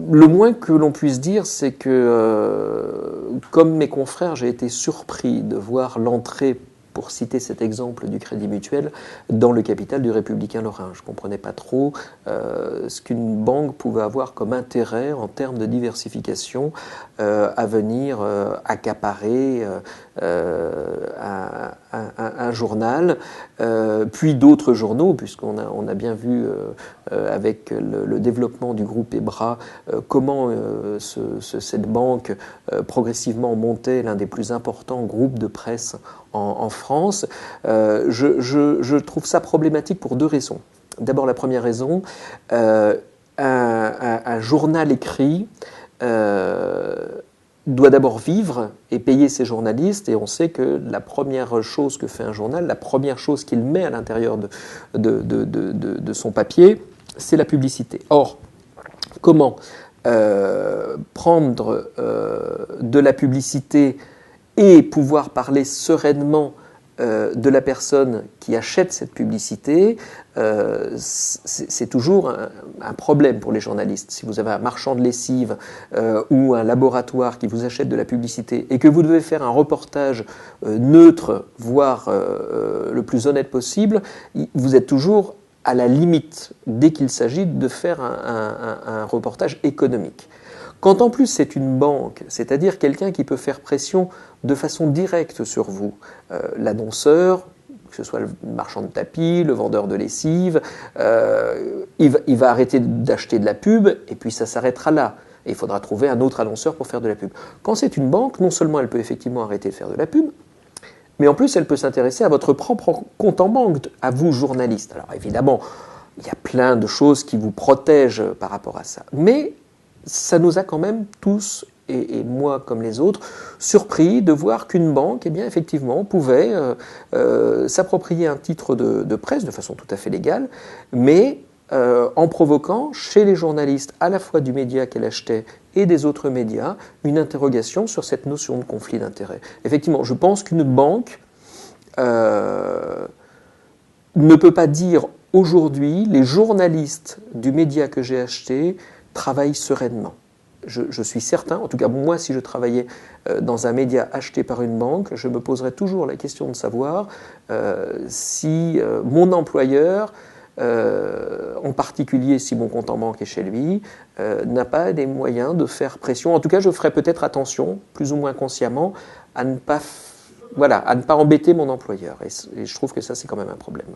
Le moins que l'on puisse dire, c'est que, comme mes confrères, j'ai été surpris de voir l'entrée, pour citer cet exemple du Crédit Mutuel, dans le capital du Républicain Lorrain. Je ne comprenais pas trop ce qu'une banque pouvait avoir comme intérêt en termes de diversification à venir accaparer un journal, puis d'autres journaux, puisqu'on a bien vu avec le développement du groupe EBRA comment cette banque progressivement montait l'un des plus importants groupes de presse en France. Je trouve ça problématique pour deux raisons. D'abord, la première raison, un journal écrit doit d'abord vivre et payer ses journalistes, et on sait que la première chose que fait un journal, la première chose qu'il met à l'intérieur de son papier, c'est la publicité. Or, comment prendre de la publicité et pouvoir parler sereinement de la personne qui achète cette publicité, c'est toujours un problème pour les journalistes. Si vous avez un marchand de lessive ou un laboratoire qui vous achète de la publicité et que vous devez faire un reportage neutre, voire le plus honnête possible, vous êtes toujours à la limite dès qu'il s'agit de faire un reportage économique. Quand en plus c'est une banque, c'est-à-dire quelqu'un qui peut faire pression de façon directe sur vous, l'annonceur, que ce soit le marchand de tapis, le vendeur de lessive, il va arrêter d'acheter de la pub et puis ça s'arrêtera là. Et il faudra trouver un autre annonceur pour faire de la pub. Quand c'est une banque, non seulement elle peut effectivement arrêter de faire de la pub, mais en plus elle peut s'intéresser à votre propre compte en banque, à vous journalistes. Alors évidemment, il y a plein de choses qui vous protègent par rapport à ça. Mais ça nous a quand même tous, et moi comme les autres, surpris de voir qu'une banque, eh bien, effectivement, pouvait s'approprier un titre de presse de façon tout à fait légale, mais en provoquant chez les journalistes, à la fois du média qu'elle achetait et des autres médias, une interrogation sur cette notion de conflit d'intérêts. Effectivement, je pense qu'une banque ne peut pas dire aujourd'hui, les journalistes du média que j'ai acheté travaillent sereinement. Je suis certain, en tout cas moi si je travaillais dans un média acheté par une banque, je me poserais toujours la question de savoir si mon employeur, en particulier si mon compte en banque est chez lui, n'a pas des moyens de faire pression. En tout cas, je ferais peut-être attention, plus ou moins consciemment, à ne pas embêter mon employeur. Et je trouve que ça, c'est quand même un problème.